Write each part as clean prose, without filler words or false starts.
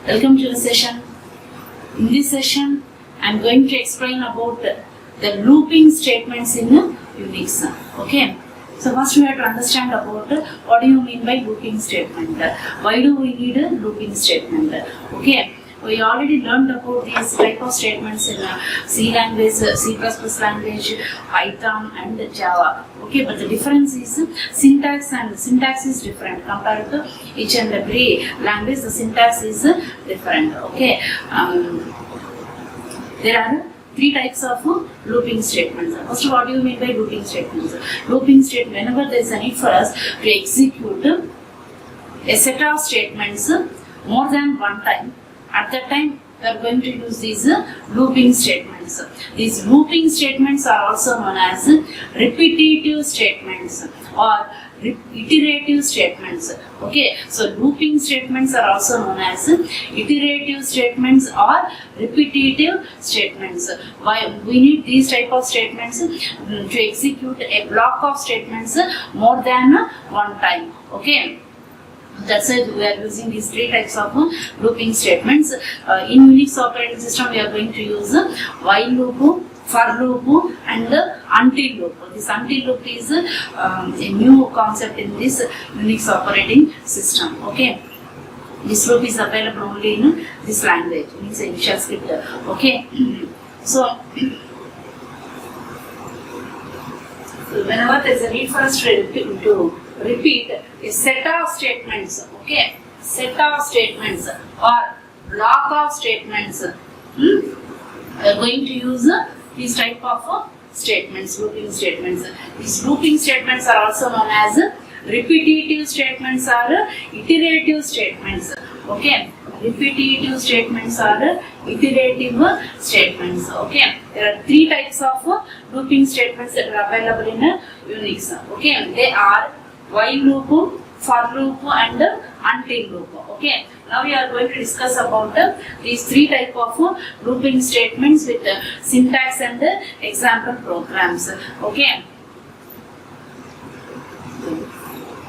Welcome to the session. In this session, I am going to explain about the looping statements in Unix. Okay. So first we have to understand about what do you mean by looping statement. Why do we need a looping statement? Okay. We already learned about these type of statements in C language, C++ language, Python and Java. Okay, but the difference is syntax, and syntax is different compared to each and every language. The syntax is different. Okay, there are three types of looping statements. First, what do you mean by looping statements? Looping statement, whenever there is a need for us to execute a set of statements more than one time, at that time we are going to use these looping statements. These looping statements are also known as repetitive statements or iterative statements. Okay, so looping statements are also known as iterative statements or repetitive statements. Why we need these type of statements? To execute a block of statements more than one time. Okay. That's why we are using these three types of looping statements. In Unix operating system, we are going to use while loop, for loop, and until loop. This until loop is a new concept in this Unix operating system. Okay, this loop is available only in this language, Unix initial script. Okay, so whenever there is a need for us to repeat a set of statements, okay, set of statements or block of statements, we are going to use these type of statements, looping statements. These looping statements are also known as repetitive statements or iterative statements. Okay, repetitive statements or iterative statements. Okay, there are three types of looping statements that are available in Unix. Okay, they are while loop, for loop and until loop. Okay, now we are going to discuss about these three type of looping statements with syntax and example programs. Okay,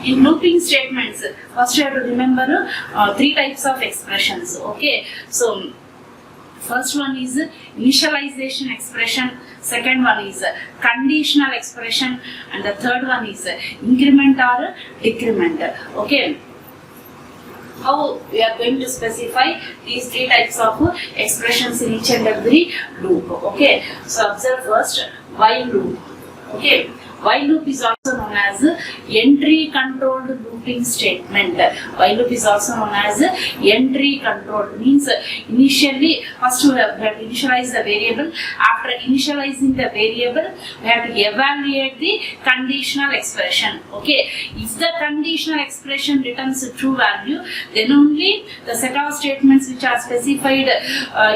in looping statements, first you have to remember three types of expressions. Okay, so first one is initialization expression, second one is conditional expression, and the third one is increment or decrement. Okay, how we are going to specify these three types of expressions in each and every loop. Okay, so observe first while loop. Okay, while loop is also known as entry controlled looping statement. While loop is also known as entry controlled, means initially first we have to initialize the variable. After initializing the variable, we have to evaluate the conditional expression. Okay, if the conditional expression returns a true value, then only the set of statements which are specified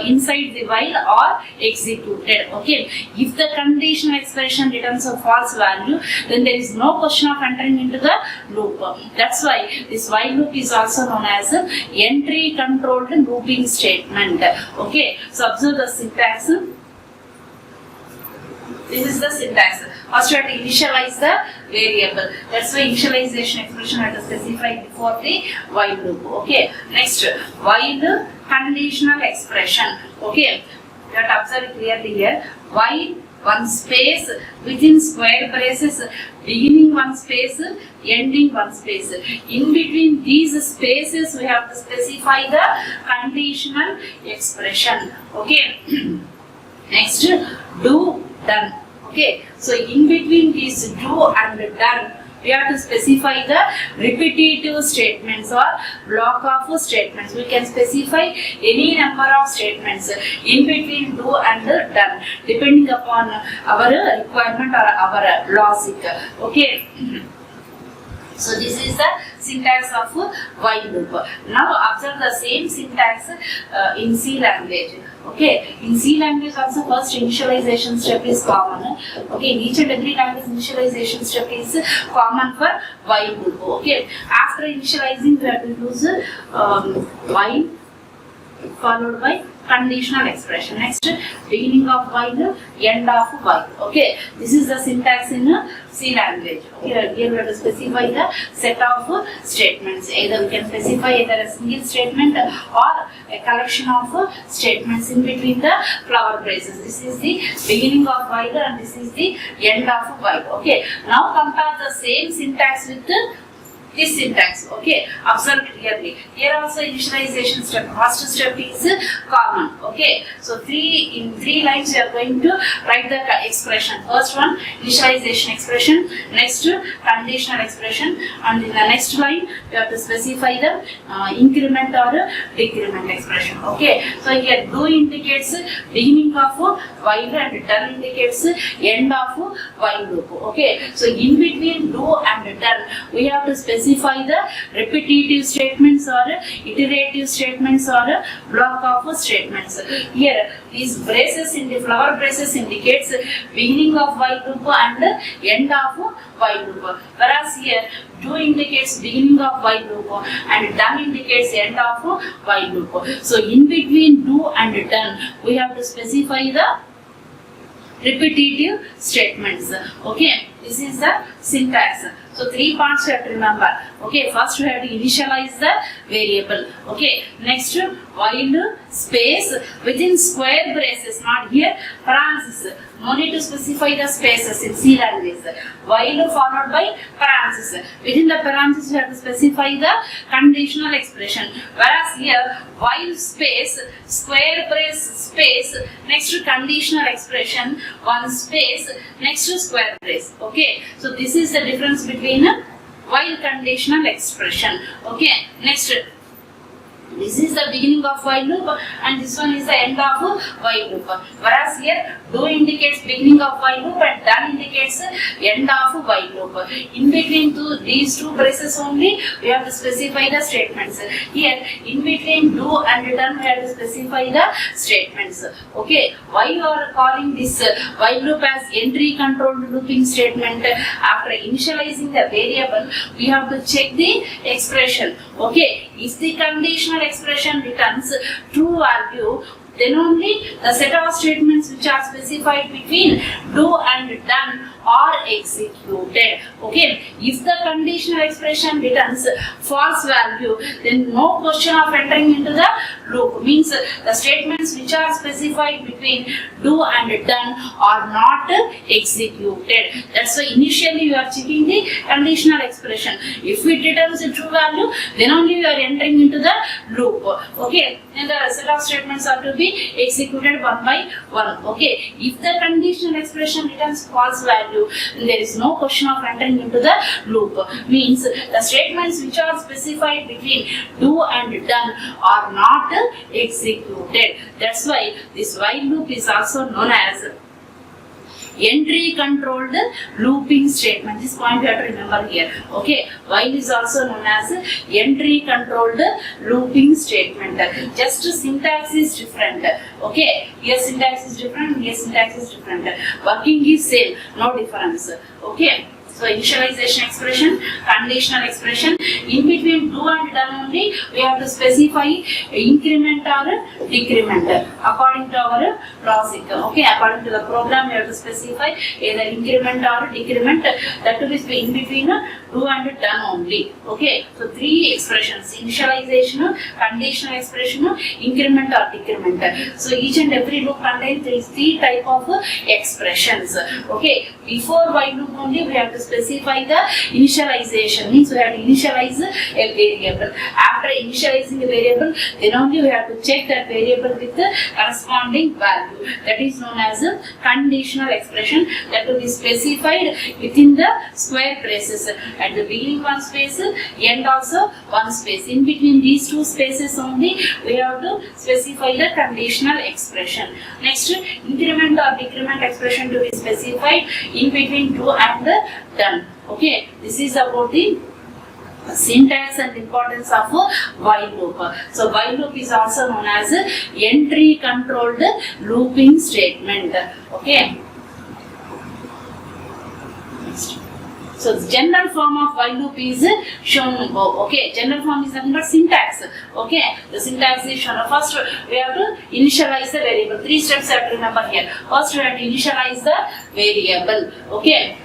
inside the while are executed. Okay, if the conditional expression returns a false value, then there is no question of entering into the loop. That's why this while loop is also known as entry controlled looping statement. Okay, so observe the syntax. This is the syntax. First you have to initialize the variable. That's why initialization expression has to specify before the while loop. Okay, next while conditional expression. Okay, you have to observe it clearly here. While one space within square braces, beginning one space, ending one space. In between these spaces, we have to specify the conditional expression. Okay. Next, do, done. Okay. So in between these do and done, we have to specify the repetitive statements or block of statements. We can specify any number of statements in between do and done, depending upon our requirement or our logic. Okay. So this is the syntax of while loop. Now observe the same syntax in C language. Okay, in C language also first initialization step is common. Okay, in each and every language initialization step is common for while loop. Okay, after initializing we have to use while followed by conditional expression. Next, beginning of while, end of while. Okay, this is the syntax in C language. Okay, here we have to specify the set of statements. Either we can specify either a single statement or a collection of statements in between the flower braces. This is the beginning of while and this is the end of while. Okay, now compare the same syntax with this syntax. Okay, observe clearly. Here also initialization step. First step is common. Okay, so in three lines we are going to write the expression. First one initialization expression, next conditional expression, and in the next line you have to specify the increment or decrement expression. Okay, so here do indicates beginning of while and done indicates end of while loop. Okay, so in between do and done we have to specify the repetitive statements or iterative statements or block of statements. Here these braces in the flower braces indicates beginning of while loop and end of while loop, whereas here do indicates beginning of while loop and done indicates end of while loop. So in between do and done we have to specify the repetitive statements. Okay, this is the syntax. So three parts you have to remember. Okay, first we have to initialize the variable. Okay, next while space within square braces, not here parenthesis. No need to specify the spaces in C language. While followed by parenthesis. Within the parenthesis you have to specify the conditional expression. Whereas here while space, square brace space, next to conditional expression, one space, next to square brace. Okay, so this is the difference between while conditional expression. Okay, next this is the beginning of while loop and this one is the end of while loop. Whereas here do indicates beginning of while loop and done indicates end of while loop. In between these two braces only we have to specify the statements. Here in between do and done we have to specify the statements. Okay, why you are calling this while loop as entry controlled looping statement? After initializing the variable we have to check the expression. Okay, if the conditional expression returns true value, then only the set of statements which are specified between do and done are executed. Okay, if the conditional expression returns false value, then no question of entering into the loop. Means the statements which are specified between do and done are not executed. That's why initially you are checking the conditional expression. If it returns a true value, then only you are entering into the loop. Okay, and the set of statements are to be executed one by one. Okay, if the conditional expression returns false value, there is no question of entering into the loop. Means the statements which are specified between do and done are not executed. That's why this while loop is also known as entry controlled looping statement. This point you have to remember here. Okay, while is also known as entry controlled looping statement. Just syntax is different. Okay, here syntax is different, here syntax is different. Working is same, no difference. Okay, so initialization expression, conditional expression, in between do and done only we have to specify increment or decrement according to our logic. Okay, according to the program we have to specify either increment or decrement, that will be in between do and done only. Okay, so three expressions: initialization, conditional expression, increment or decrement. So each and every loop contains three type of expressions. Okay, before while loop only we have to specify the initialization. Means we have to initialize a variable. After initializing a variable, then only we have to check that variable with the corresponding value. That is known as a conditional expression, that will be specified within the square braces. At the beginning one space, end also one space. In between these two spaces only we have to specify the conditional expression. Next, increment or decrement expression to be specified in between do and done. Okay, this is about the syntax and importance of while loop. So while loop is also known as entry controlled looping statement. Okay. Next. So the general form of while loop is shown. Okay, general form is nothing but syntax. Okay, the syntax is shown. First, we have to initialize the variable. 3 steps you have to remember here. First, we have to initialize the variable. Okay.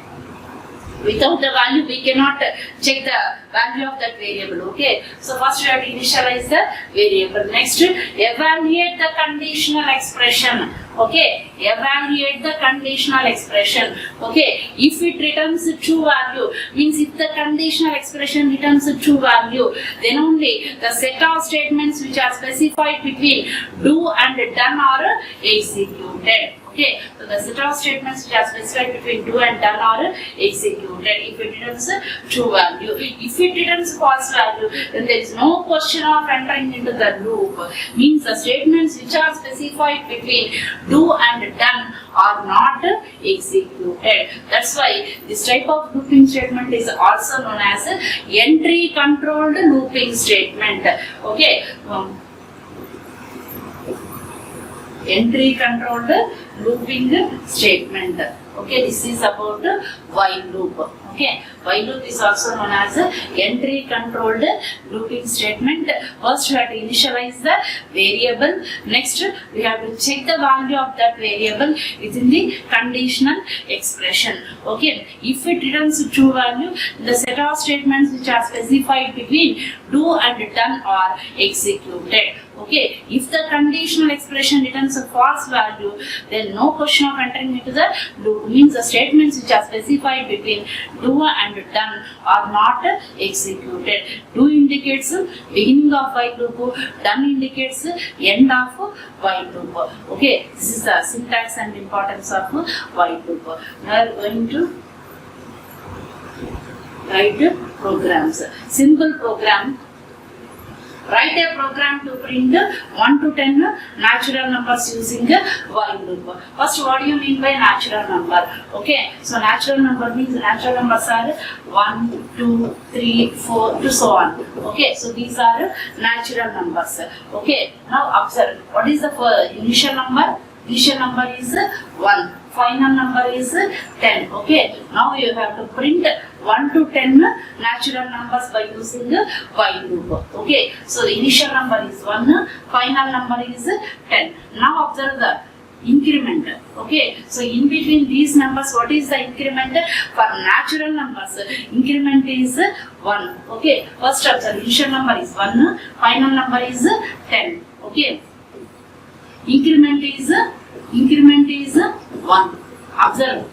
Without the value, we cannot check the value of that variable. Okay. So first we have to initialize the variable. Next, evaluate the conditional expression. Okay. Evaluate the conditional expression. Okay. If it returns a true value, means if the conditional expression returns a true value, then only the set of statements which are specified between do and done are executed. Okay, so the set of statements which are specified between do and done are executed if it returns a true value. If it returns false value, then there is no question of entering into the loop. Means the statements which are specified between do and done are not executed. That's why this type of looping statement is also known as entry controlled looping statement. Okay. Entry controlled looping statement. Okay, this is about while loop. Okay, while loop is also known as entry controlled looping statement. First, we have to initialize the variable. Next, we have to check the value of that variable within the conditional expression. Okay, if it returns true value, the set of statements which are specified between do and done are executed. Okay, if the conditional expression returns a false value, then no question of entering into the loop. Means the statements which are specified between do and done are not executed. Do indicates beginning of while loop, done indicates end of while loop. Okay, this is the syntax and importance of while loop. Now we are going to write programs. Simple program. Write a program to print 1 to 10 natural numbers using while loop. First, what do you mean by natural number? Okay, so natural number means natural numbers are 1, 2, 3, 4 to so on. Okay, so these are natural numbers. Okay, now observe what is the initial number? Initial number is 1. Final number is 10. Okay, now you have to print 1 to 10 natural numbers by using while loop. Okay, so the initial number is 1, final number is 10. Now observe the increment. Okay, so in between these numbers, what is the increment for natural numbers? Increment is 1. Okay, first observe initial number is 1, final number is 10. Okay, increment is 1. Observe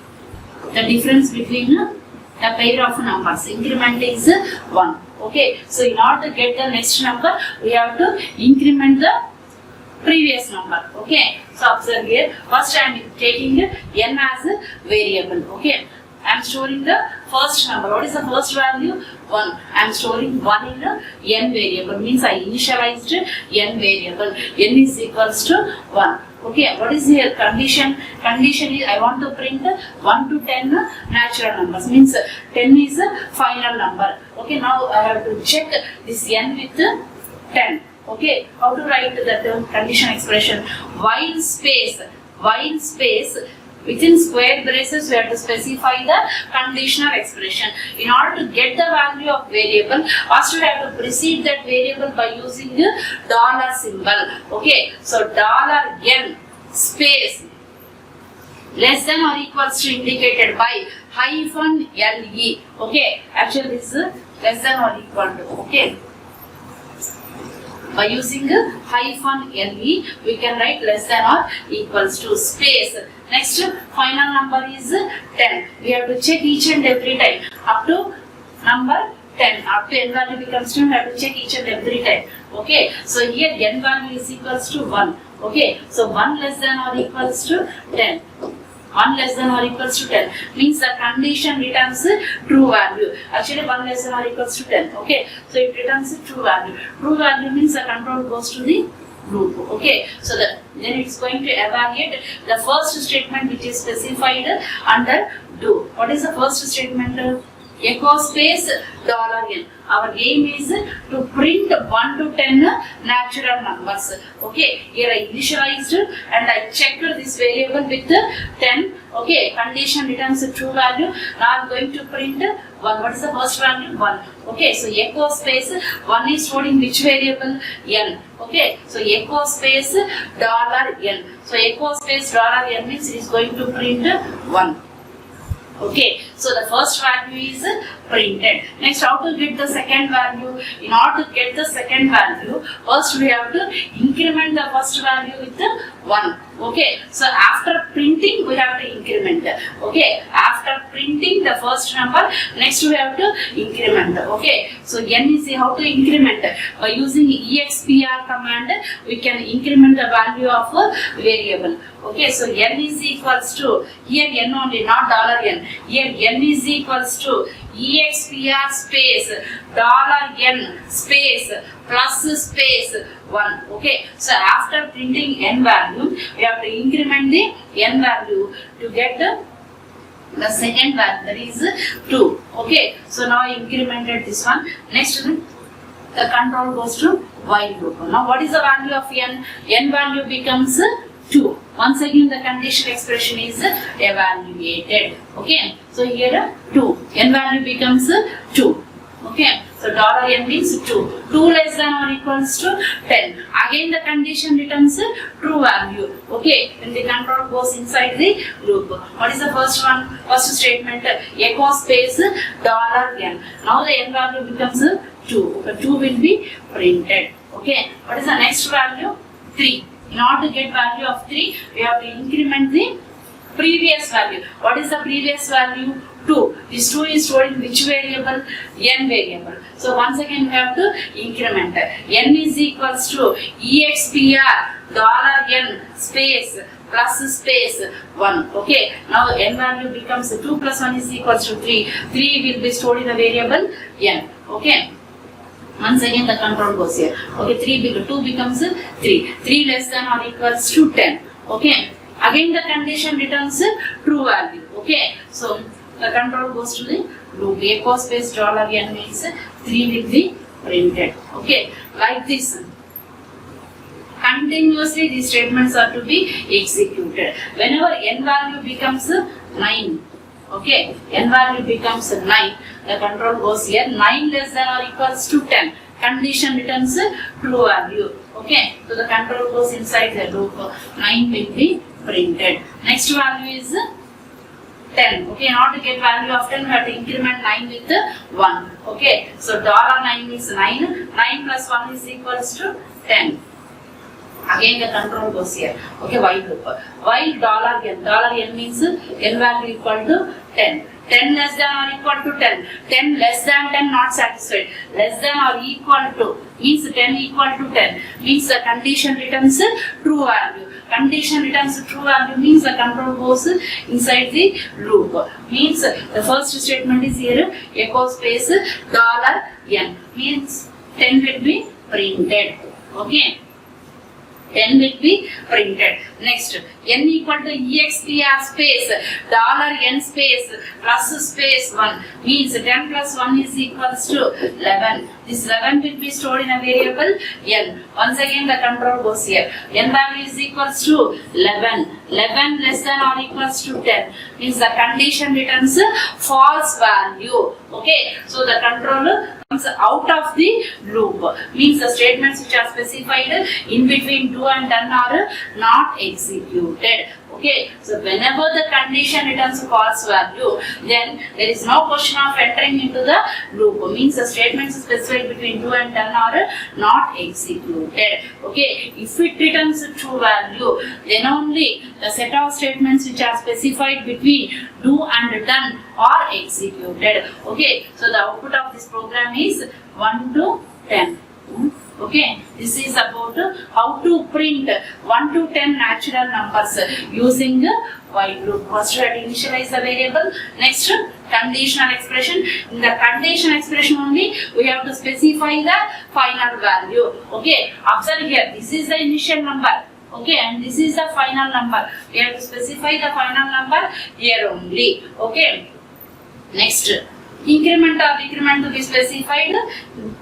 the difference between the pair of numbers. Increment is 1. Okay, so in order to get the next number, we have to increment the previous number. Okay, so observe here. First I am taking n as a variable. Okay, I am storing the first number. What is the first value? 1. I am storing 1 in n variable. Means I initialized n variable. N is equals to 1. Okay, what is here condition? Condition is I want to print 1 to 10 natural numbers. Means 10 is final number. Okay, now I have to check this n with 10. Okay, how to write that condition expression? While space within square braces we have to specify the conditional expression. In order to get the value of variable, first we have to precede that variable by using the dollar symbol. Okay, so $n space less than or equals to indicated by -le. Okay, actually this is less than or equal to. Okay, by using -le we can write less than or equals to space. Next, final number is 10. We have to check each and every time up to number 10. Up to n value becomes 10, we have to check each and every time. Okay, so here n value is equals to 1. Okay, so 1 less than or equals to 10. 1 less than or equals to 10 means the condition returns true value. Actually 1 less than or equals to 10. Okay, so it returns true value. True value means the control goes to the loop. Okay, so then it's going to evaluate the first statement which is specified under do. What is the first statement? echo space $n. Our aim is to print 1 to 10 natural numbers. Okay, here I initialized and I checked this variable with 10. Okay, condition returns a true value. Now I am going to print 1. What is the first value? 1. Okay, so echo space 1 is stored in which variable? N. Okay, so echo space $n. So echo space $n means it is going to print 1. Okay, so the first value is printed. Next, how to get the second value? In order to get the second value, first we have to increment the first value with 1. Okay, so after printing we have to increment. Okay, after printing the first number, next we have to increment. Okay, so n is how to increment? By using expr command, we can increment the value of a variable. Okay, so n is equals to, here n only, not $n. Here n is equals to expr space $n space plus space 1. Okay, so after printing n value, we have to increment the n value to get the second value, that is 2. Okay, so now I incremented this one. Next, the control goes to while loop. Now what is the value of n? N value becomes 2. Once again the condition expression is evaluated. Okay, so here 2. N value becomes 2. Okay, so $n means 2. 2 less than or equals to 10. Again the condition returns true value. Okay, when the control goes inside the loop. What is the first one? First statement, echo space $n. Now the n value becomes 2. The 2 will be printed. Okay, what is the next value? 3. In order to get value of 3, we have to increment the previous value. What is the previous value? 2. This 2 is stored in which variable? N variable. So once again we have to increment. N is equals to expr $n space plus space 1. Okay, now n value becomes 2 plus 1 is equals to 3. 3 will be stored in the variable n. Okay, once again the control goes here. Okay, 2 becomes 3. 3 less than or equals to 10. Okay, again the condition returns true value. Okay, so the control goes to the loop. Echo space $n means 3 will be printed. Okay, like this. Continuously these statements are to be executed. Whenever n value becomes 9. Okay, n value becomes 9. The control goes here. 9 less than or equals to 10. Condition returns true value. Okay, so the control goes inside the loop. 9 will be printed. Next value is 10. Okay, in order to get value of 10, we have to increment 9 with 1. Okay, so $9 means 9. 9 plus 1 is equals to 10. Again the control goes here. Okay, while loop. While $n means n value equal to 10. 10 less than or equal to 10. 10 less than 10 not satisfied. Less than or equal to means 10 equal to 10. Means the condition returns true value. Condition returns true value means the control goes inside the loop. Means the first statement is here, echo space $n. Means 10 will be printed. Okay, 10 will be printed. Next, n equal to expr space $n space plus space 1 means 10 plus 1 is equals to 11. This 11 will be stored in a variable n. Once again the control goes here. N value is equals to 11. 11 less than or equals to 10 means the condition returns false value. Okay, so the control comes out of the loop. Means the statements which are specified in between do and done are not executed. Okay, so whenever the condition returns false value, then there is no question of entering into the loop. Means the statements specified between do and done are not executed. Okay, if it returns true value, then only the set of statements which are specified between do and done are executed. Okay, so the output of this program is 1 to 10. Okay, this is about how to print 1 to 10 natural numbers using while loop. First, we have to initialize the variable. Next, conditional expression. In the condition expression only, we have to specify the final value. Okay, observe here. This is the initial number. Okay, and this is the final number. We have to specify the final number here only. Okay, next. increment or decrement to be specified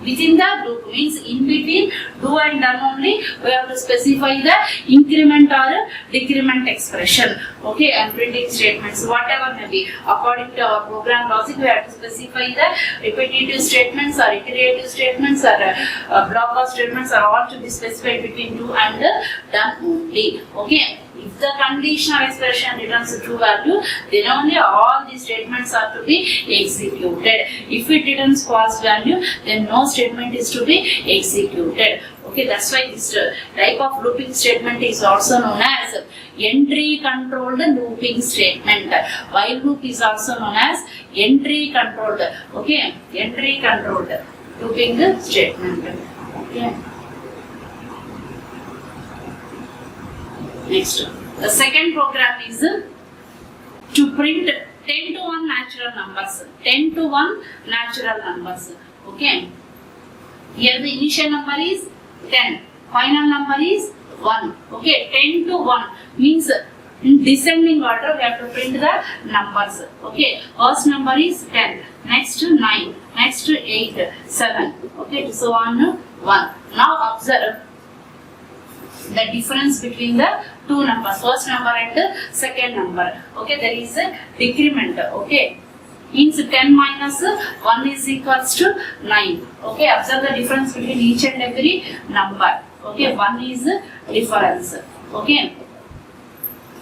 within the loop, means in between do and done only we have to specify the increment or decrement expression. Okay, and printing statements, whatever may be, according to our program logic, we have to specify the repetitive statements or iterative statements or block of statements are all to be specified between do and done only. Okay, if the conditional expression returns a true value, then only all these statements are to be executed. If it returns false value, then no statement is to be executed. Okay, that's why this type of looping statement is also known as entry controlled looping statement. While loop is also known as entry controlled. Okay, entry controlled looping statement. Okay. Next, the second program is to print 10 to 1 natural numbers. 10 to 1 natural numbers. Okay. Here the initial number is 10. Final number is 1. Okay. 10 to 1 means in descending order we have to print the numbers. Okay. First number is 10. Next to 9. Next to 8. 7. Okay. So on 1. Now observe the difference between the two numbers, first number and second number. Okay, there is a decrement. Okay, means 10 minus 1 is equals to 9. Okay, observe the difference between each and every number. Okay, 1 is difference. Okay,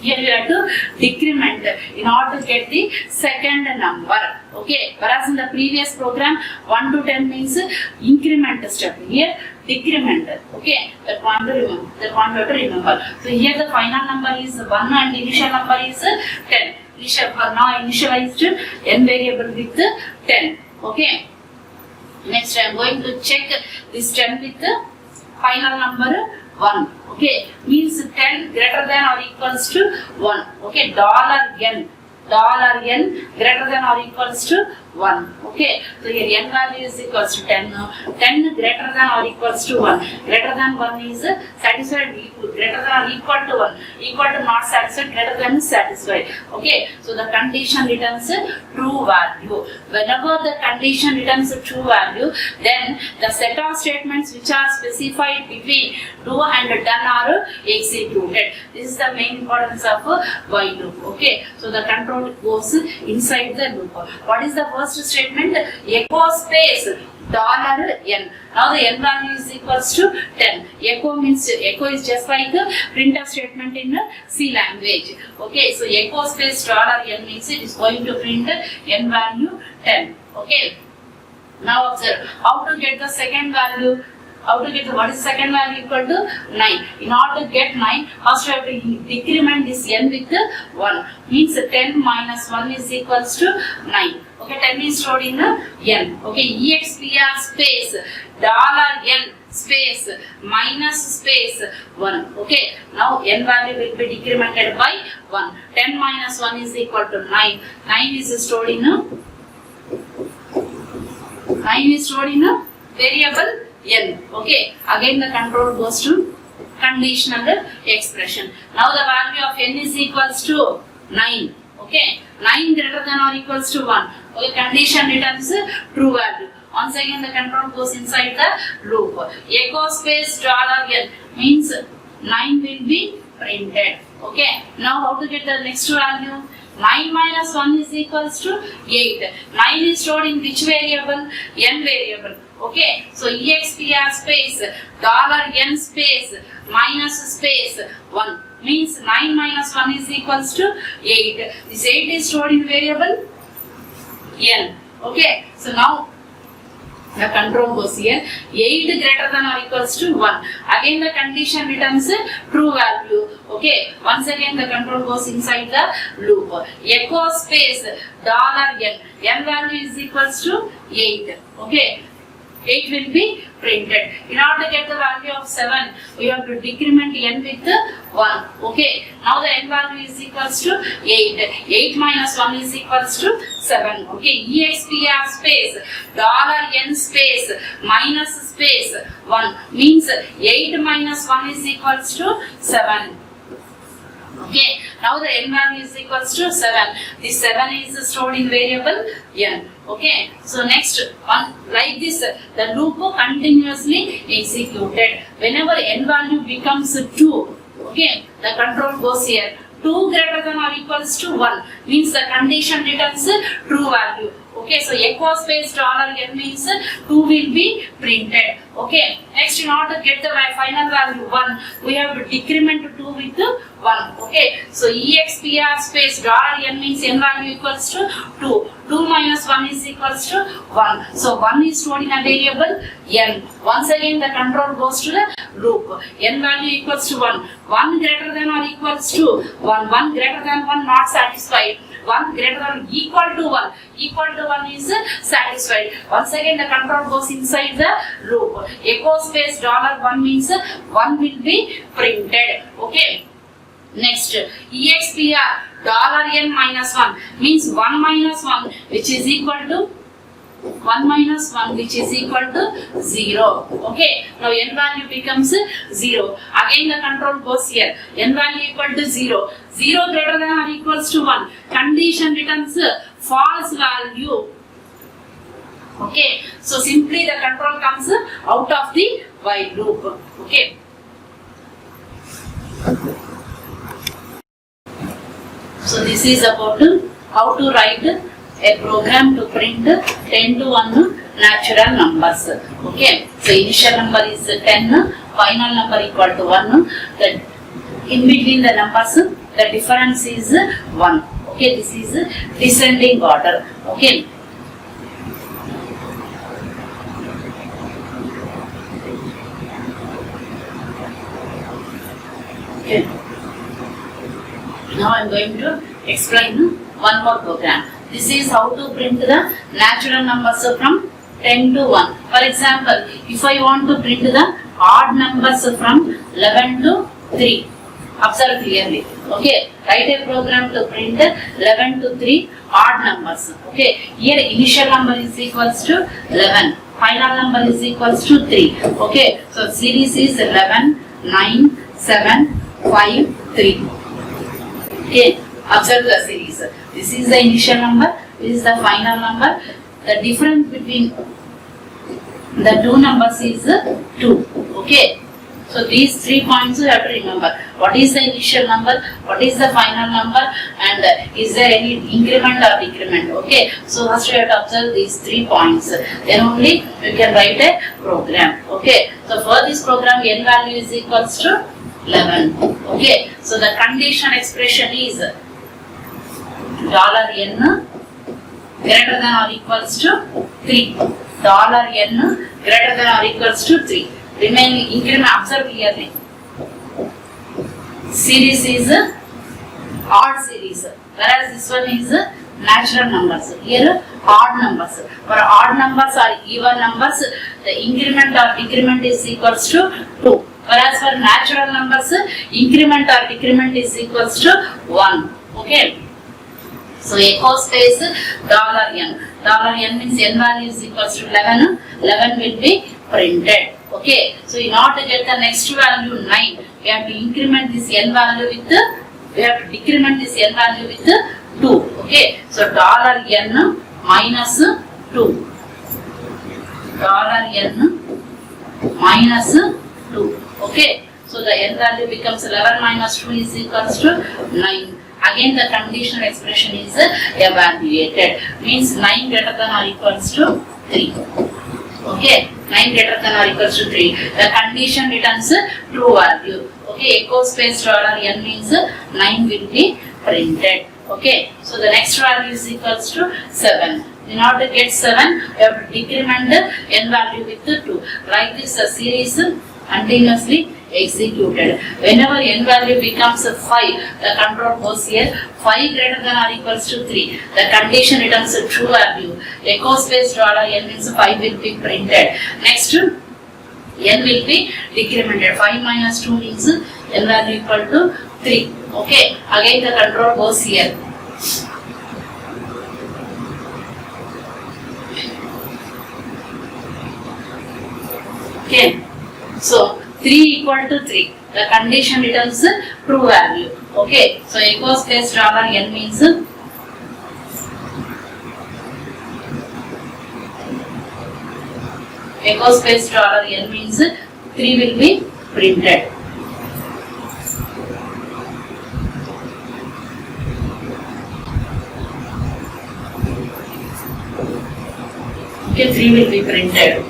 here we have to decrement in order to get the second number. Okay, whereas in the previous program 1 to 10 means increment step. Here decrement. Okay, that one to remember. That one to remember. So here the final number is 1 and initial number is 10. Now initialized n variable with 10. Okay. Next I am going to check this 10 with the final number 1. Okay, means 10 greater than or equals to 1. Okay, $n greater than or equals to 1. Okay, so here n value is equals to 10. 10 greater than or equals to 1. Greater than 1 is satisfied, greater than or equal to 1. Equal to not satisfied, greater than is satisfied. Okay, so the condition returns true value. Whenever the condition returns a true value, then the set of statements which are specified between do and done are executed. This is the main importance of while loop. Okay, so the control goes inside the loop. What is the first statement? Echo space $n. Now the n value is equals to 10. Echo means echo is just like the printf statement in C language. Okay, so echo space $n means it is going to print n value 10. Okay. Now observe how to get the second value. How to get what is second value equal to 9. In order to get 9, first we have to decrement this n with 1. Means 10 minus 1 is equals to 9. Okay, 10 is stored in n. Okay, expr space $n space minus space 1. Okay, now n value will be decremented by 1. 10 minus 1 is equal to 9. 9 is stored in variable n. Okay, again the control goes to conditional expression. Now the value of n is equals to 9. Okay, 9 greater than or equals to 1. Okay, condition returns true value. Once again the control goes inside the loop. Echo space $n means 9 will be printed. Okay, now how to get the next value? 9 minus 1 is equals to 8. 9 is stored in which variable? N variable. Okay, so expr space $n space minus space 1 means 9 minus 1 is equals to 8. This 8 is stored in variable n. Okay, so now the control goes here. 8 greater than or equals to 1. Again the condition returns true value. Okay, once again the control goes inside the loop. Echo space $n. N value is equals to 8. Okay, 8 will be printed. In order to get the value of 7, we have to decrement n with 1. Okay, now the n value is equals to 8. 8 minus 1 is equals to 7. Okay, expr space $n space minus space 1 means 8 minus 1 is equals to 7. Okay, now the n value is equals to 7. This 7 is stored in variable n. Okay, so next one, like this, the loop continuously executed. Whenever n value becomes 2, okay, the control goes here. 2 greater than or equals to 1 means the condition returns true value. Okay, so echo space $n means 2 will be printed. Okay, next in order to get the final value 1, we have to decrement 2 with 1. Okay, so expr space $n means n value equals to 2. 2 minus 1 is equals to 1. So 1 is stored in a variable n. Once again the control goes to the loop. N value equals to 1. 1 greater than or equals to 1. 1 greater than 1 not satisfied. 1 greater than equal to 1. Equal to 1 is satisfied. Once again the control goes inside the loop. Echo space $1 means 1 will be printed. Okay. Next, expr $n minus 1 means 1 minus 1 which is equal to 1 minus 1 which is equal to 0. Okay, now n value becomes 0. Again the control goes here. N value equal to 0. 0 greater than or equals to 1. Condition returns false value. Okay, so simply the control comes out of the while loop. Okay. So this is about how to write a program to print 10 to 1 natural numbers. Okay, so initial number is 10, final number equal to 1. The in between the numbers, the difference is 1. Okay, this is descending order. Okay. Okay. Now I am going to explain one more program. This is how to print the natural numbers from 10 to 1. For example, if I want to print the odd numbers from 11 to 3, observe clearly. Okay, write a program to print 11 to 3 odd numbers. Okay, here initial number is equals to 11, final number is equals to 3. Okay, so series is 11, 9, 7, 5, 3. Okay, observe the series. This is the initial number, this is the final number. The difference between the two numbers is 2. Okay, so these 3 points you have to remember. What is the initial number, what is the final number, and is there any increment or decrement? Okay, so first you have to observe these 3 points. Then only you can write a program. Okay, so for this program n value is equals to 11. Okay, so the condition expression is $n greater than or equals to 3. $n greater than or equals to 3. Remaining increment, observe clearly. Series is odd series, whereas this one is natural numbers. Here odd numbers. For odd numbers or even numbers, the increment or decrement is equals to 2. Whereas for natural numbers, increment or decrement is equals to 1. Okay. So echo space $n. $n means n value is equals to 11. 11 will be printed. Okay. So in order to get the next value 9, we have to increment this n value with we have to decrement this n value with 2. Okay. So $n minus 2. $n minus 2. Okay, so the n value becomes 11 minus 2 is equals to 9. Again the conditional expression is evaluated. Means 9 greater than or equals to 3. Okay, 9 greater than or equals to 3. The condition returns true value. Okay, echo space $n means 9 will be printed. Okay, so the next value is equals to 7. In order to get 7, we have to decrement the n value with 2. Like this, a series continuously executed. Whenever n value becomes 5, the control goes here. 5 greater than or equals to 3. The condition returns a true value. Echo space $n means 5 will be printed. Next, n will be decremented. 5 minus 2 means n value equal to 3. Okay. Again the control goes here. Okay. So 3 equal to 3. The condition returns true value. Okay, so echo space $n means echo space $n means 3 will be printed. Okay, 3 will be printed.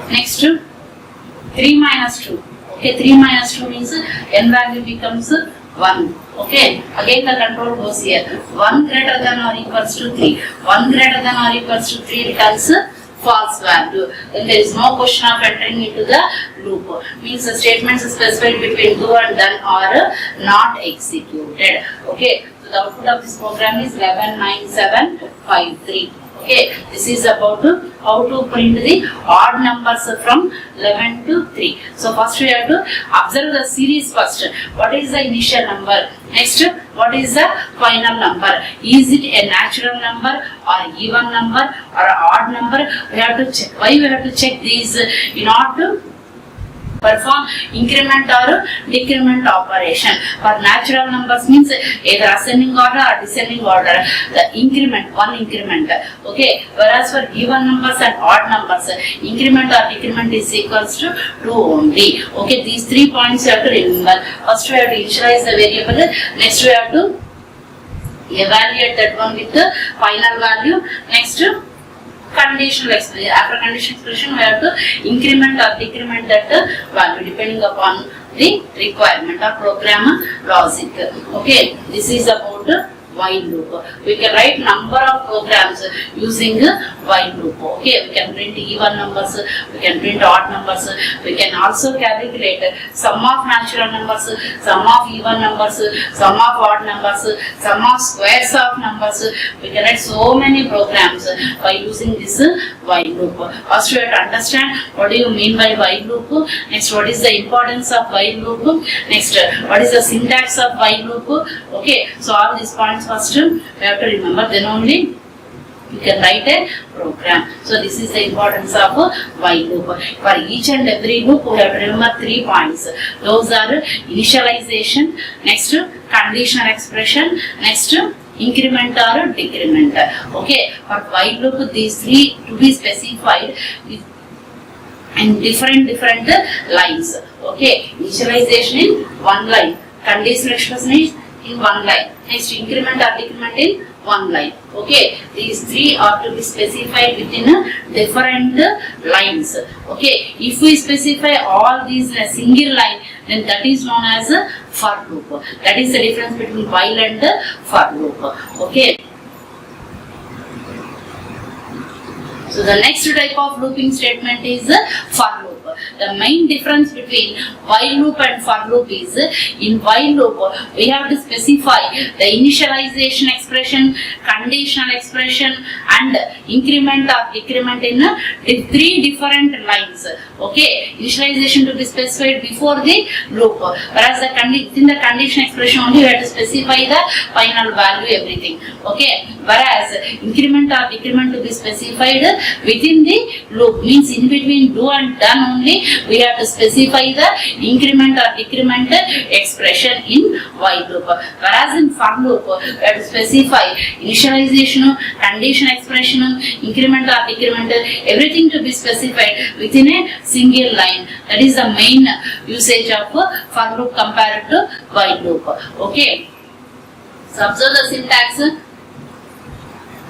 Next, 3 minus 2. Okay, 3 minus 2 means n value becomes 1. Okay, again the control goes here. 1 greater than or equals to 3. 1 greater than or equals to 3 returns false value. Then there is no question of entering into the loop. Means the statements specified between do and done are not executed. Okay, so the output of this program is 119753. Okay, this is about how to print the odd numbers from 11 to 3. So first we have to observe the series first. What is the initial number? Next, what is the final number? Is it a natural number or even number or odd number? We have to check. Why we have to check these? In order to perform increment or decrement operation. For natural numbers means either ascending order or descending order. The increment, one increment. Okay. Whereas for even numbers and odd numbers, increment or decrement is equals to 2 only. Okay. These 3 points you have to remember. First we have to initialize the variable. Next we have to evaluate that one with the final value. Next, conditional expression. After conditional expression, we have to increment or decrement that value depending upon the requirement or program logic. Okay, this is about while loop. We can write number of programs using while loop. Okay, we can print even numbers, we can print odd numbers, we can also calculate sum of natural numbers, sum of even numbers, sum of odd numbers, sum of squares of numbers. We can write so many programs by using this while loop. First, we have to understand what do you mean by while loop. Next, what is the importance of while loop. Next, what is the syntax of while loop. Okay, so all these points first we have to remember, then only you can write a program. So this is the importance of while loop. For each and every loop we have to remember 3 points. Those are initialization, next conditional expression, next increment or decrement. Okay, for while loop these 3 to be specified in different lines. Okay, initialization in one line, conditional expression is in one line, next increment or decrement in one line. Okay, these 3 are to be specified within different lines. Okay, if we specify all these in a single line, then that is known as a for loop. That is the difference between while and for loop. Okay. So the next type of looping statement is for loop. The main difference between while loop and for loop is, in while loop we have to specify the initialization expression, conditional expression and increment or decrement in 3 different lines. Okay, initialization to be specified before the loop, whereas in the conditional expression only we have to specify the final value, everything. Okay, whereas increment or decrement to be specified within the loop, means in between do and done only we have to specify the increment or decrement expression in while loop. Whereas in for loop we have to specify initialization, condition expression, increment or decrement, everything to be specified within a single line. That is the main usage of for loop compared to while loop. Okay, so observe the syntax.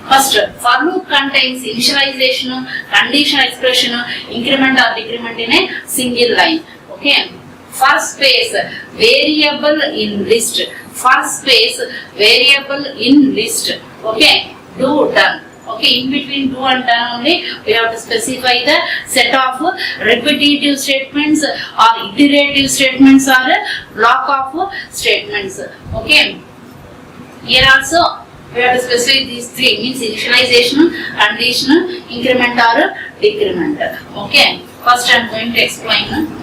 First, for loop contains initialization, conditional expression, increment or decrement in a single line. Okay. For space, variable in list. For space, variable in list. Okay. Do, done. Okay, in between do and done only we have to specify the set of repetitive statements or iterative statements or a block of statements. Okay. Here also we have to specify these 3, means initialization, conditional, increment or decrement. Okay. First I am going to explain.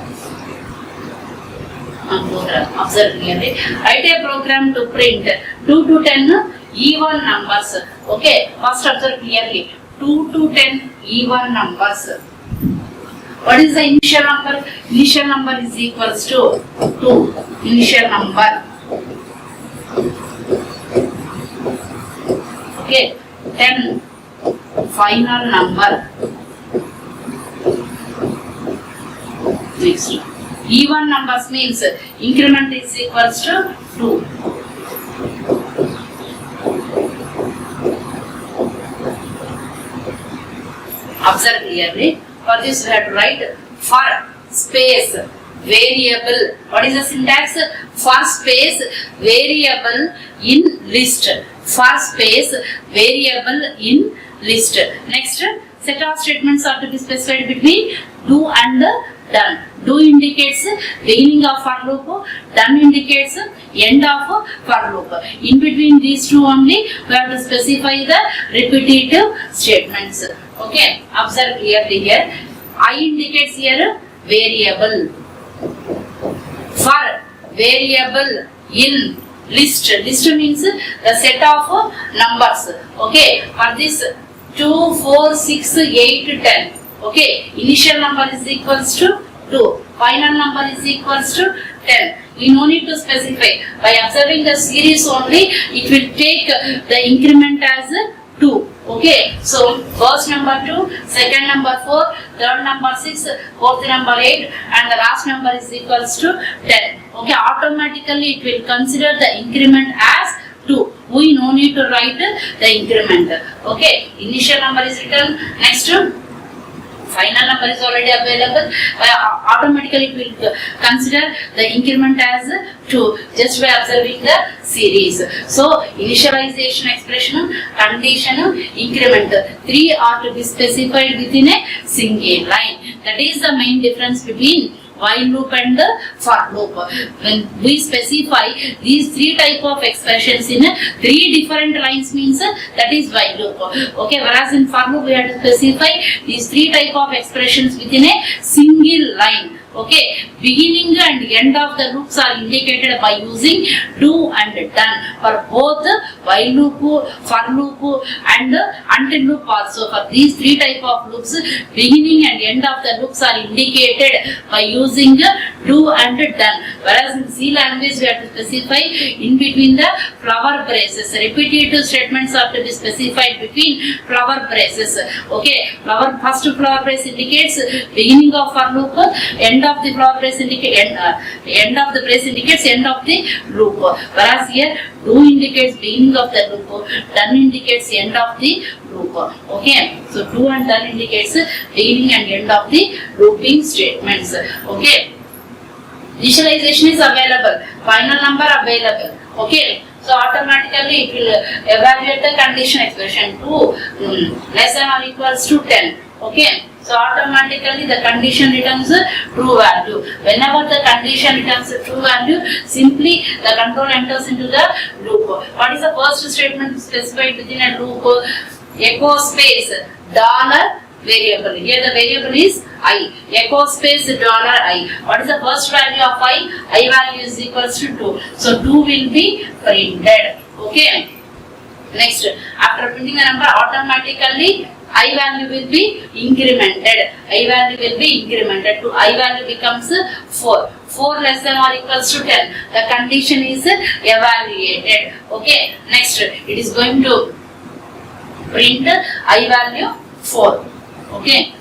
Observe clearly. Write a program to print 2 to 10 even numbers. Okay. First observe clearly. 2 to 10 even numbers. What is the initial number? Initial number is equals to 2. Initial number. Okay. Then final number. Next. Even numbers means increment is equals to 2. Observe clearly. For this we have to write for space variable. What is the syntax? For space variable in list. For space variable in list. Next, set of statements are to be specified between do and done. Do indicates beginning of for loop, done indicates end of for loop. In between these two only, we have to specify the repetitive statements. Okay, observe clearly here. I indicates here variable. For variable in list. List means the set of numbers. Okay, for this 2, 4, 6, 8, 10. Okay, initial number is equals to 2. Final number is equals to 10. We no need to specify. By observing the series only, it will take the increment as 2. Okay, so first number 2, second number 4, third number 6, fourth number 8, and the last number is equals to 10. Okay, automatically it will consider the increment as 2. We no need to write the increment. Okay, initial number is written. Next, final number is already available. Automatically it will consider the increment as 2 just by observing the series. So initialization expression, condition, increment, 3 are to be specified within a single line. That is the main difference between while loop and the for loop. When we specify these 3 type of expressions in 3 different lines means that is while loop. Okay, whereas in for loop we have to specify these 3 type of expressions within a single line. Okay, beginning and end of the loops are indicated by using do and done for both while loop, for loop and until loop also. For these 3 type of loops, beginning and end of the loops are indicated by using do and done. Whereas in C language we have to specify in between the flower braces. Repetitive statements are to be specified between flower braces. Okay, first flower brace indicates beginning of for loop, end of the flower brace indicates end of the brace indicates end of the loop. Whereas here do indicates beginning of the loop, done indicates end of the loop. Okay, so do and done indicates beginning and end of the looping statements. Okay, initialization is available, final number available. Okay, so automatically it will evaluate the condition expression 2 less than or equals to 10. Okay, so automatically the condition returns true value. Whenever the condition returns true value, simply the control enters into the loop. What is the first statement specified within a loop? Echo space dollar variable. Here the variable is I. Echo space dollar I. What is the first value of I? I value is equals to 2. So 2 will be printed. Okay. Next, after printing the number, automatically I value will be incremented. I value will be incremented to I value becomes 4. 4 less than or equals to 10. The condition is evaluated. Okay. Next, it is going to print I value 4. Okay.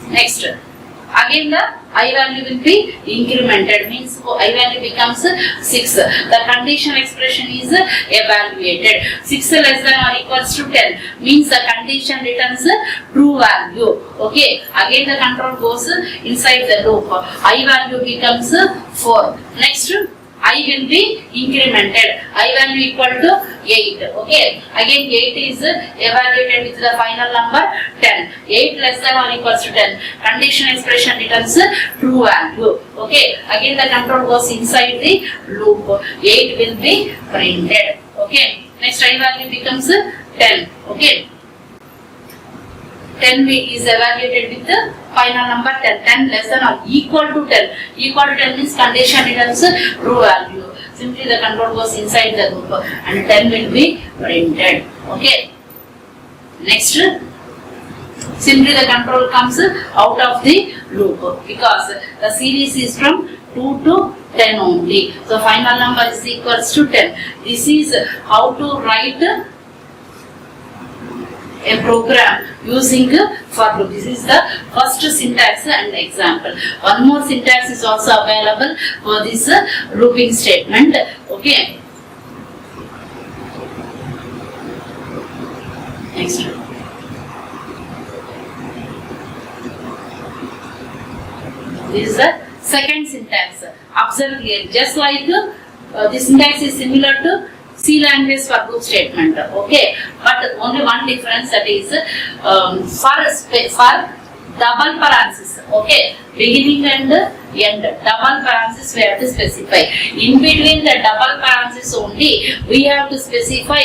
Next, again the I value will be incremented, means I value becomes 6. The condition expression is evaluated. 6 less than or equals to 10 means the condition returns true value. Okay, again the control goes inside the loop. I value becomes 4. Next, I will be incremented. I value equal to 8. Okay. Again 8 is evaluated with the final number 10. 8 less than or equals to 10. Condition expression returns true value. Okay. Again the control goes inside the loop. 8 will be printed. Okay. Next I value becomes 10. Okay. 10 is evaluated with the final number 10. 10 less than or equal to 10. Equal to 10 means condition returns true value. Simply the control goes inside the loop and 10 will be printed. Okay. Next, simply the control comes out of the loop because the series is from 2 to 10 only. So final number is equals to 10. This is how to write a program using for loop. This is the first syntax and example. One more syntax is also available for this looping statement. Okay. Next. This is the second syntax. Observe here. Just like the syntax is similar to C language for loop statement. Okay, but only one difference, that is for double parenthesis. Okay, beginning and end, double parenthesis we have to specify. In between the double parenthesis only we have to specify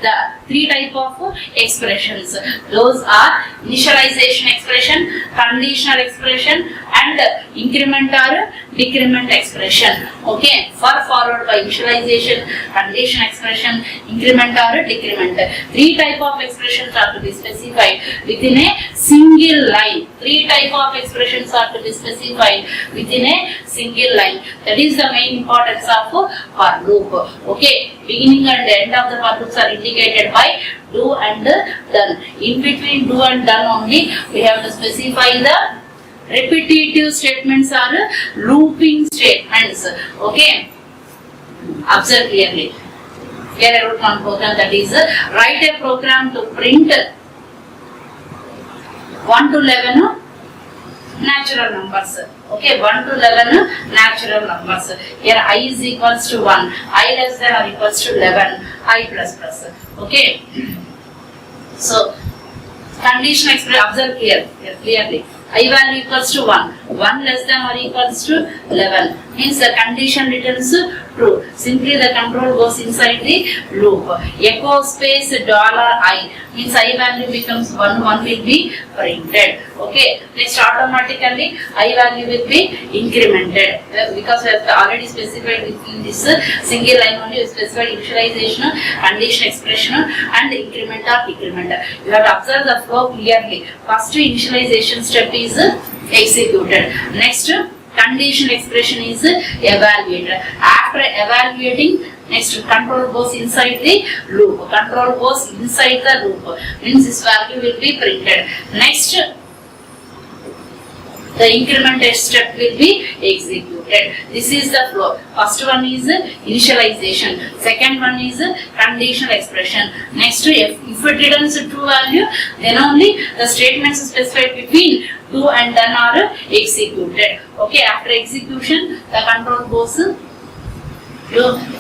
the three type of expressions. Those are initialization expression, conditional expression, and increment or decrement expression. Okay, for followed by initialization, conditional expression, increment or decrement. Three type of expressions are to be specified within a single line. Three type of expressions are to be specified within a single line. That is the main importance of for loop. Okay, beginning and end of the for loops are indicated by do and done. In between do and done only we have to specify the repetitive statements or looping statements. Okay, observe clearly. Here I wrote one program, that is write a program to print 1 to 11 natural numbers. Okay, 1 to 11 natural numbers. Here I is equals to 1, I less than or equals to 11, I plus plus. Okay, so conditional expression, observe here clearly. I value equals to 1, 1 less than or equals to 11, means the condition returns true. Simply the control goes inside the loop. Echo space $I means I value becomes 1, 1 will be printed. Okay, next automatically I value will be incremented because we have already specified within this single line only we specified initialization, condition expression, and increment or decrement. You have to observe the flow clearly. First initialization step is executed. Next condition expression is evaluated. After evaluating, next control goes inside the loop. Control goes inside the loop means this value will be printed. Next the increment step will be executed. This is the flow. First one is initialization. Second one is conditional expression. Next, if it returns a true value, then only the statements specified between do and done are executed. Okay, after execution, the control goes to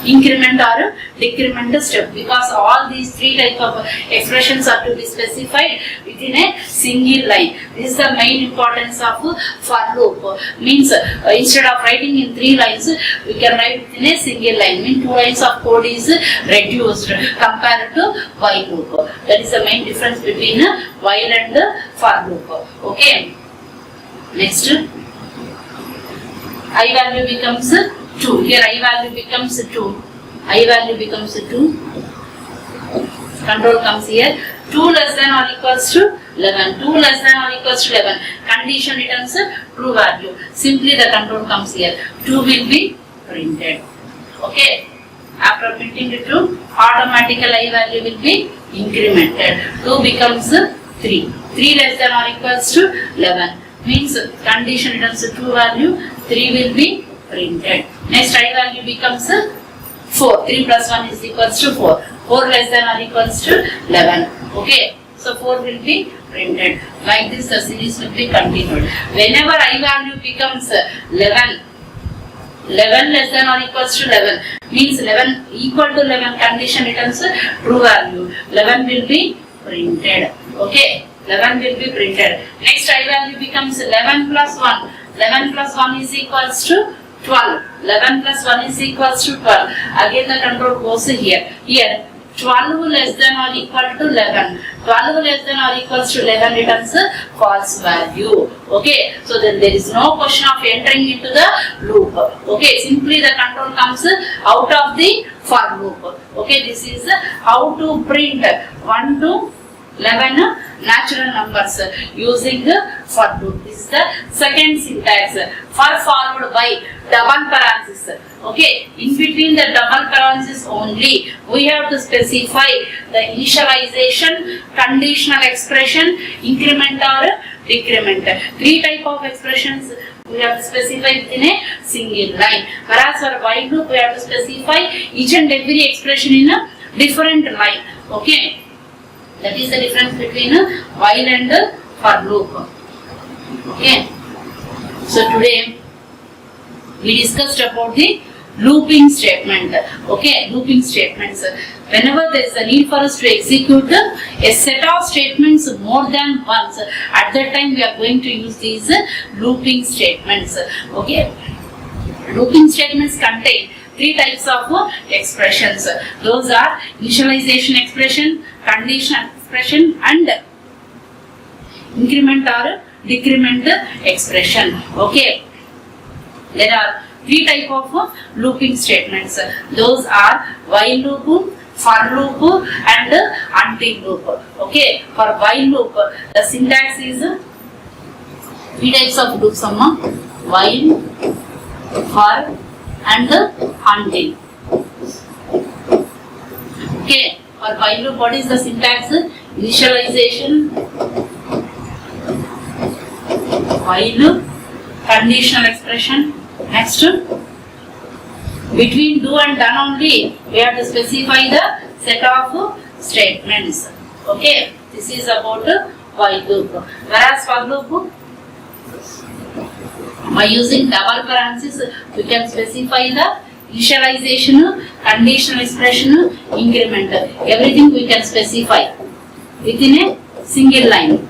increment or decrement step because all these three type of expressions are to be specified within a single line. This is the main importance of for loop. Means instead of writing in 3 lines, we can write within a single line. Means 2 lines of code is reduced compared to while loop. That is the main difference between while and for loop. Okay. Next, I value becomes 2. Here I value becomes 2. I value becomes 2. Control comes here. 2 less than or equals to 11. 2 less than or equals to 11. Condition returns true value. Simply the control comes here. 2 will be printed. Okay. After printing the 2, automatically I value will be incremented. 2 becomes 3. 3 less than or equals to 11. Means condition returns true value. 3 will be printed. Next I value becomes 4. 3 plus 1 is equals to 4. 4 less than or equals to 11. Okay. So 4 will be printed. Like this the series will be continued. Whenever I value becomes 11, 11 less than or equals to 11 means 11 equal to 11 condition returns true value. 11 will be printed. Okay. 11 will be printed. Next I value becomes 11 plus 1. 11 plus 1 is equals to 12. 11 plus 1 is equals to 12. Again the control goes here. Here 12 less than or equal to 11. 12 less than or equals to 11 returns false value. Okay. So then there is no question of entering into the loop. Okay. Simply the control comes out of the for loop. Okay. This is how to print 1 to 11 natural numbers using for loop. This is the second syntax. For followed by double parenthesis. Okay, in between the double parenthesis only, we have to specify the initialization, conditional expression, increment or decrement. Three type of expressions we have to specify within a single line. Whereas for while loop, we have to specify each and every expression in a different line. Okay, that is the difference between a while and for loop. Okay, so today we discussed about the looping statement. Okay, looping statements. Whenever there is a need for us to execute a set of statements more than once, at that time we are going to use these looping statements. Okay, looping statements contain three types of expressions. Those are initialization expression, conditional expression, and increment or decrement expression. Okay, there are three type of looping statements. Those are while loop, for loop, and until loop. Okay, for while loop, the syntax is three types of loops: while, for, and until. Okay, for while loop, what is the syntax? Initialization, while, conditional expression. Next, between do and done only, we have to specify the set of statements. Okay, this is about while loop. Whereas for loop, by using double parenthesis, we can specify the initialization, conditional expression, increment. Everything we can specify within a single line.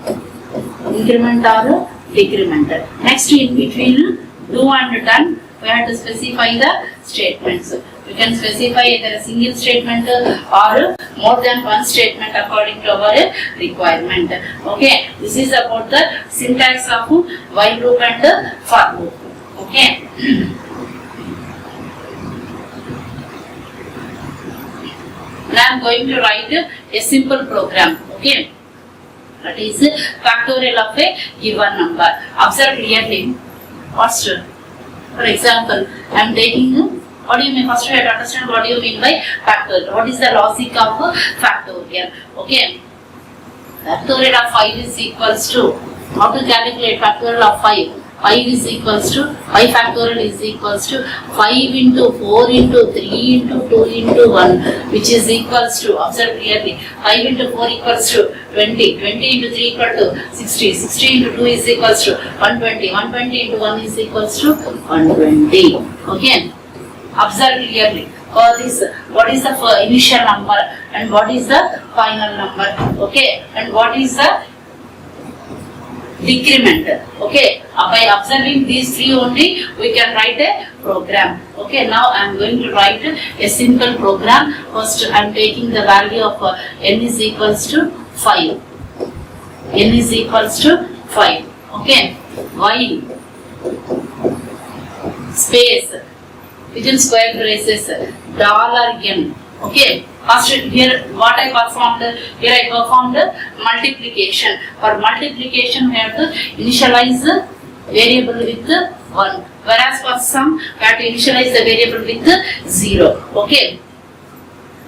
Increment or decrement. Next, in between do and done, we have to specify the statements. We can specify either a single statement or more than one statement according to our requirement. Okay, this is about the syntax of while loop and for loop. Okay. Now I am going to write a simple program. Okay, that is factorial of a given number. Observe clearly. First, for example, I am taking, what do you mean? First, you have to understand what do you mean by factorial. What is the logic of factorial? Okay, factorial of 5 is equals to, how to calculate factorial of 5? 5 is equals to, 5 factorial is equals to 5 into 4 into 3 into 2 into 1, which is equals to, observe clearly, 5 into 4 equals to 20, 20 into 3 equal to 60, 60 into 2 is equals to 120, 120 into 1 is equals to 120. Okay, observe clearly. This, what is the initial number and what is the final number? Okay, and what is the decrement. Okay, by observing these three only, we can write a program. Okay, now I am going to write a simple program. First, I am taking the value of n is equals to 5. N is equals to 5. Okay, while space within square braces $n. Okay, first here what I performed, here I performed multiplication. For multiplication we have to initialize the variable with 1, whereas for sum we have to initialize the variable with 0. Okay,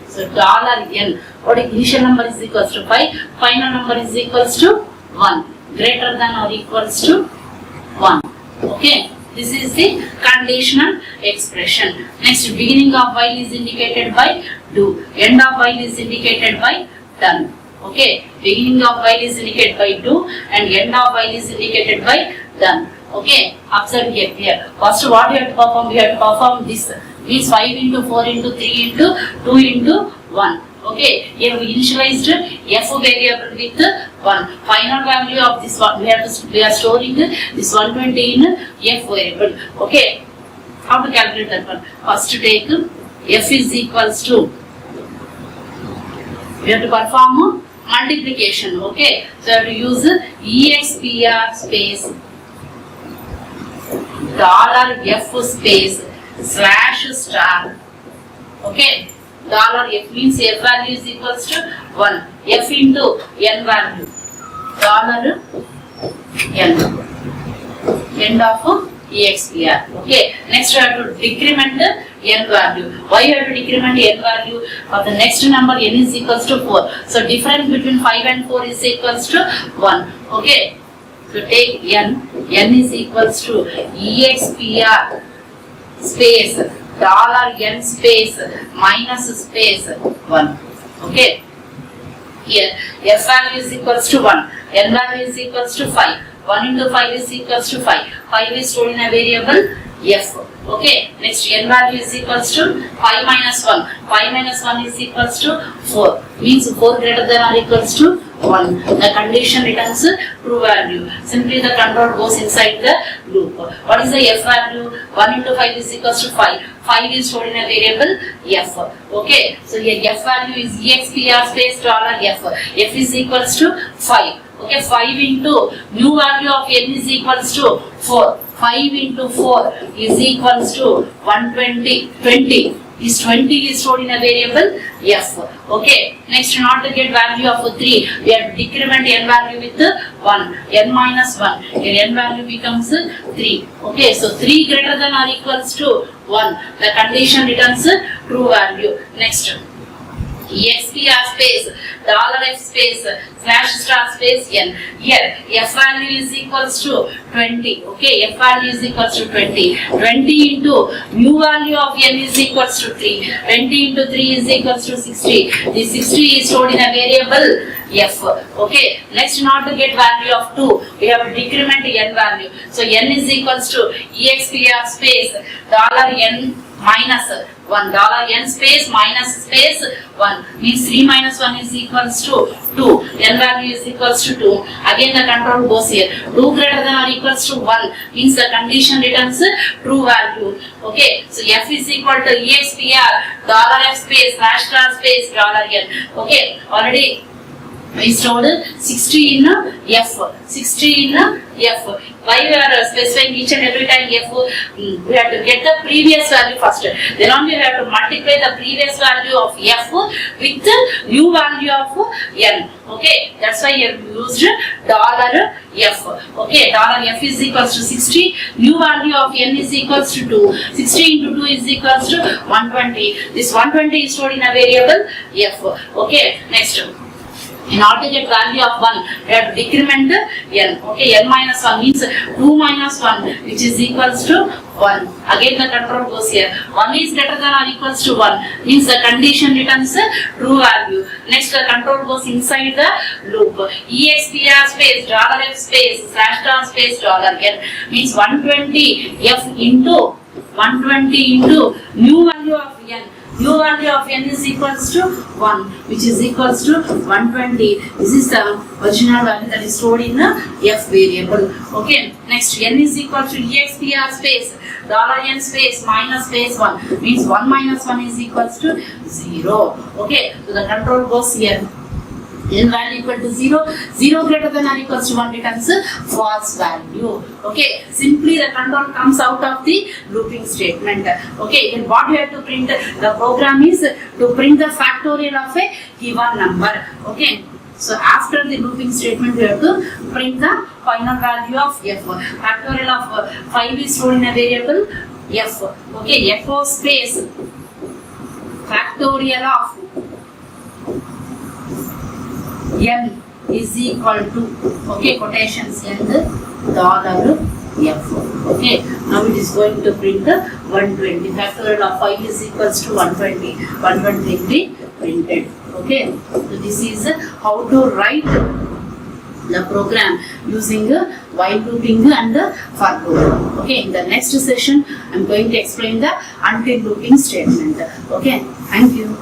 so $n, what initial number is equals to 5, final number is equals to 1, greater than or equals to 1. Okay, this is the conditional expression. Next, beginning of while is indicated by do, end of while is indicated by done. Okay, beginning of while is indicated by do and end of while is indicated by done. Okay, observe here. First, what we have to perform? We have to perform this. Means 5 into 4 into 3 into 2 into 1. Okay, here we initialized f variable with 1. Final value of this one we are storing this 120 in f variable. Okay, how to calculate that one? First, take f is equals to, we have to perform multiplication. Okay, so I have to use expr space $f space /star. Okay, dollar f means f value is equals to 1, f into n value, dollar n, end of expr. Okay, next we have to decrement n value. Why you have to decrement n value? For the next number n is equals to 4. So difference between 5 and 4 is equals to 1. Okay, so take n is equals to expr space dollar n space minus space 1. Okay, here f value is equals to 1, n value is equals to 5. 1 into 5 is equals to 5. 5 is stored in a variable f. Okay, next n value is equals to 5 minus 1. 5 minus 1 is equals to 4. Means 4 greater than or equals to 1. The condition returns true value. Simply the control goes inside the loop. What is the f value? 1 into 5 is equals to 5. 5 is stored in a variable f. Okay, so here f value is expr space dollar f. F is equals to 5. Okay, 5 into new value of n is equals to 4. 5 into 4 is equals to 120. 20. This 20 is stored in a variable f. Okay, next not to get value of 3, we have to decrement n value with 1. n minus 1. Here n value becomes 3. Okay, so 3 greater than or equals to 1. The condition returns true value. Next, expr space dollar f space slash star space n. Here f value is equals to 20. Okay, f value is equals to 20. 20 into new value of n is equals to 3. 20 into 3 is equals to 60. This 60 is stored in a variable f. Okay, next not to get value of 2, we have to decrement n value. So n is equals to expr space dollar n minus 1, dollar n space minus space 1, means 3 minus 1 is equals to 2, n value is equals to 2. Again the control goes here. 2 greater than or equals to 1 means the condition returns true value. Okay, so f is equal to expr dollar f space slash star space dollar n. Okay, already we stored 60 in f. 60 in f. Why we are specifying each and every time f? We have to get the previous value first. Then only we have to multiply the previous value of f with the new value of n. Okay, that's why you have used dollar f. Okay, dollar f is equals to 60. New value of n is equals to 2. 60 into 2 is equals to 120. This 120 is stored in a variable f. Okay, next. In order to get value of 1, we have to decrement n. Okay, n minus 1 means 2 minus 1, which is equals to 1. Again the control goes here. 1 is greater than or equals to 1, means the condition returns true value. Next the control goes inside the loop. expr space dollar f space slash star space dollar n, means 120 f into 120 into new value of n. New value of n is equals to 1, which is equals to 120. This is the original value that is stored in the f variable. Okay, next n is equal to expr space dollar n space minus space 1, means 1 minus 1 is equals to 0. Okay, so the control goes here. n value equal to 0, 0 greater than or equals to 1 returns false value. Okay, simply the control comes out of the looping statement. Okay, then what we have to print? The program is to print the factorial of a given number. Okay, so after the looping statement we have to print the final value of f. Factorial of 5 is stored in a variable f. Okay, f of space factorial of n is equal to, okay, quotations n dollar f. Okay, now it is going to print 120. Factorial of 5 is equals to 120. 120 will be printed. Okay, so this is how to write the program using while looping and for loop. Okay, in the next session I am going to explain the until looping statement. Okay, thank you.